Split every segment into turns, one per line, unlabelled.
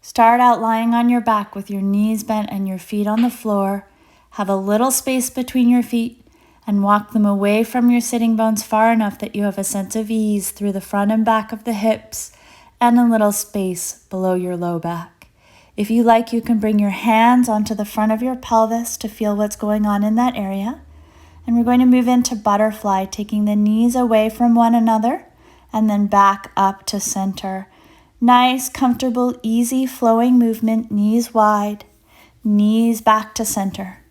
Start out lying on your back with your knees bent and your feet on the floor. Have a little space between your feet and walk them away from your sitting bones far enough that you have a sense of ease through the front and back of the hips and a little space below your low back. If you like, you can bring your hands onto the front of your pelvis to feel what's going on in that area. And we're going to move into butterfly, taking the knees away from one another and then back up to center. Nice, comfortable, easy flowing movement, knees wide, knees back to center.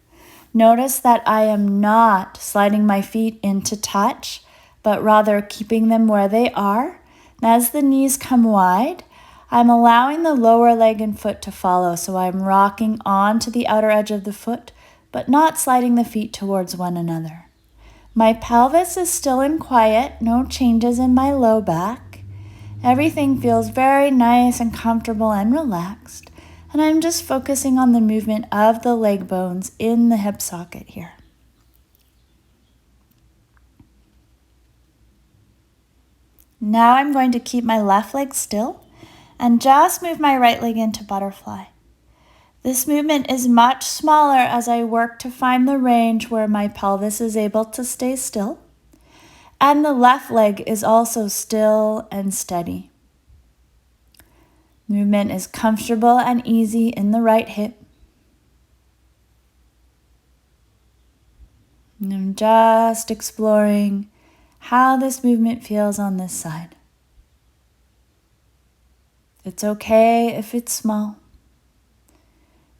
Notice that I am not sliding my feet into touch, but rather keeping them where they are. And as the knees come wide, I'm allowing the lower leg and foot to follow. So I'm rocking onto the outer edge of the foot, but not sliding the feet towards one another. My pelvis is still in quiet, no changes in my low back. Everything feels very nice and comfortable and relaxed. And I'm just focusing on the movement of the leg bones in the hip socket here. Now I'm going to keep my left leg still and just move my right leg into butterfly. This movement is much smaller as I work to find the range where my pelvis is able to stay still. And the left leg is also still and steady. Movement is comfortable and easy in the right hip. And I'm just exploring how this movement feels on this side. It's okay if it's small.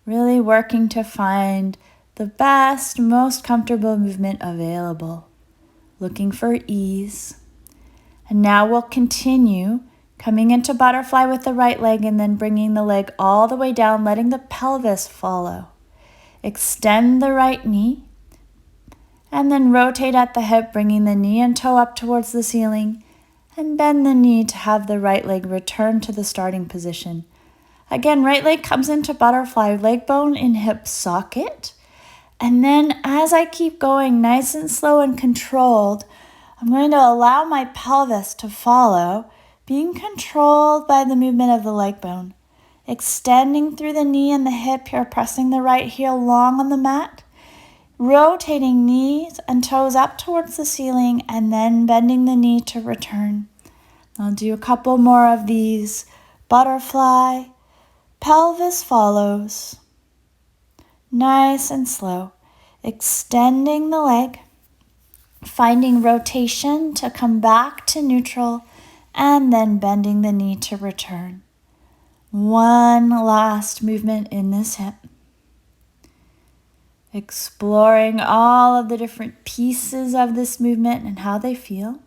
Really working to find the best, most comfortable movement available. Looking for ease. And now we'll continue coming into butterfly with the right leg and then bringing the leg all the way down, letting the pelvis follow. Extend the right knee and then rotate at the hip, bringing the knee and toe up towards the ceiling and bend the knee to have the right leg return to the starting position. Again, right leg comes into butterfly, leg bone in hip socket. And then as I keep going nice and slow and controlled, I'm going to allow my pelvis to follow, being controlled by the movement of the leg bone. Extending through the knee and the hip here, pressing the right heel long on the mat. Rotating knees and toes up towards the ceiling and then bending the knee to return. I'll do a couple more of these. Butterfly, pelvis follows. Nice and slow. Extending the leg. Finding rotation to come back to neutral and then bending the knee to return. One last movement in this hip. Exploring all of the different pieces of this movement and how they feel.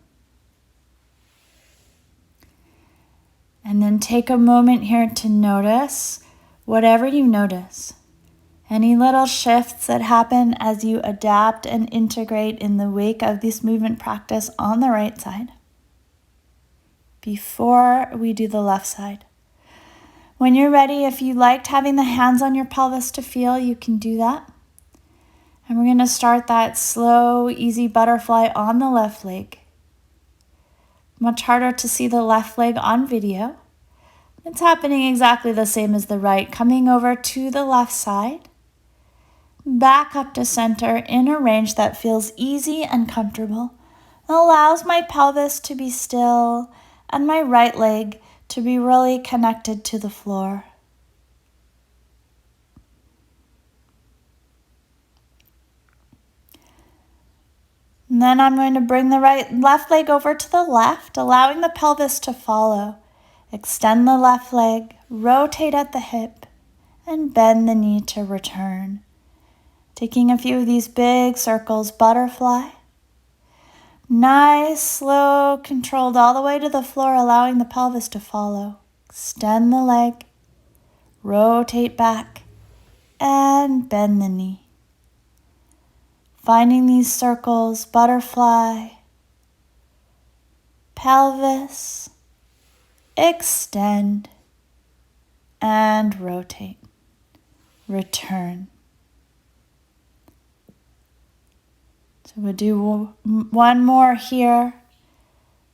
And then take a moment here to notice whatever you notice. Any little shifts that happen as you adapt and integrate in the wake of this movement practice on the right side. Before we do the left side. When you're ready, if you liked having the hands on your pelvis to feel, you can do that. And we're going to start that slow, easy butterfly on the left leg. Much harder to see the left leg on video. It's happening exactly the same as the right, coming over to the left side. Back up to center in a range that feels easy and comfortable. It allows my pelvis to be still and my right leg to be really connected to the floor. And then I'm going to bring the left leg over to the left, allowing the pelvis to follow. Extend the left leg, rotate at the hip, and bend the knee to return. Taking a few of these big circles, butterfly. Nice, slow, controlled all the way to the floor, allowing the pelvis to follow. Extend the leg, rotate back, and bend the knee. Finding these circles, butterfly, pelvis, extend, and rotate. Return. So we'll do one more here.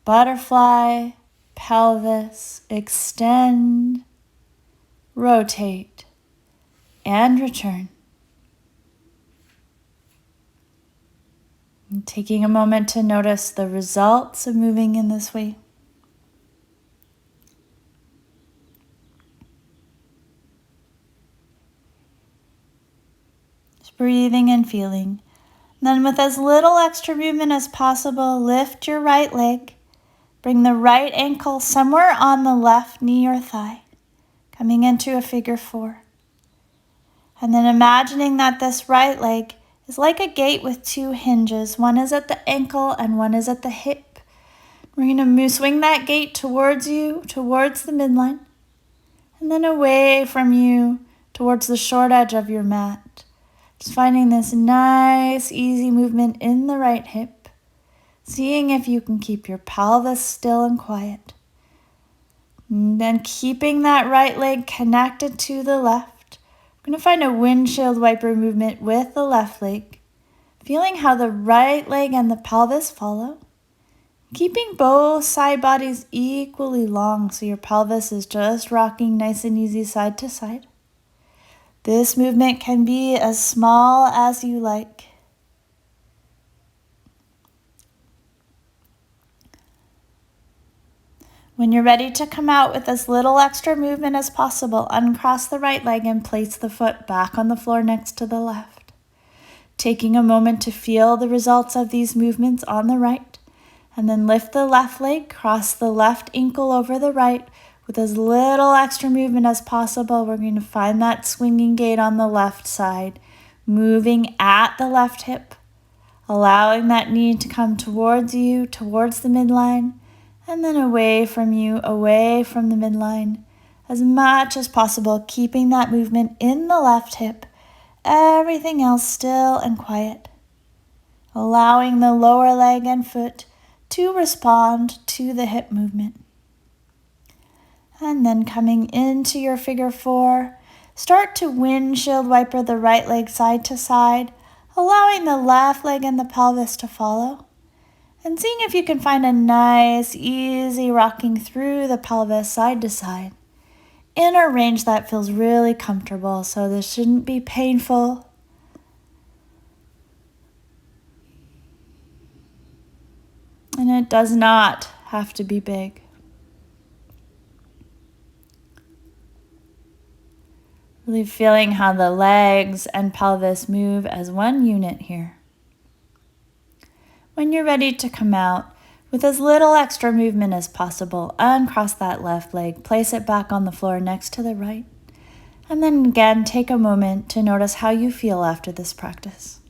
Butterfly, pelvis, extend, rotate, and return. And taking a moment to notice the results of moving in this way. Just breathing and feeling. And then with as little extra movement as possible, lift your right leg. Bring the right ankle somewhere on the left knee or thigh, coming into a figure 4. And then imagining that this right leg is like a gate with 2 hinges. One is at the ankle and one is at the hip. We're going to swing that gate towards you, towards the midline, and then away from you, towards the short edge of your mat. Just finding this nice, easy movement in the right hip. Seeing if you can keep your pelvis still and quiet. And then keeping that right leg connected to the left. We're going to find a windshield wiper movement with the left leg. Feeling how the right leg and the pelvis follow. Keeping both side bodies equally long so your pelvis is just rocking nice and easy side to side. This movement can be as small as you like. When you're ready to come out with as little extra movement as possible, uncross the right leg and place the foot back on the floor next to the left. Taking a moment to feel the results of these movements on the right, and then lift the left leg, cross the left ankle over the right. With as little extra movement as possible, we're going to find that swinging gate on the left side, moving at the left hip, allowing that knee to come towards you, towards the midline, and then away from you, away from the midline, as much as possible, keeping that movement in the left hip, everything else still and quiet. Allowing the lower leg and foot to respond to the hip movement. And then coming into your figure 4, start to windshield wiper the right leg side to side, allowing the left leg and the pelvis to follow. And seeing if you can find a nice, easy rocking through the pelvis side to side in a range that feels really comfortable, so this shouldn't be painful. And it does not have to be big. Really feeling how the legs and pelvis move as one unit here. When you're ready to come out, with as little extra movement as possible, uncross that left leg, place it back on the floor next to the right, and then again take a moment to notice how you feel after this practice.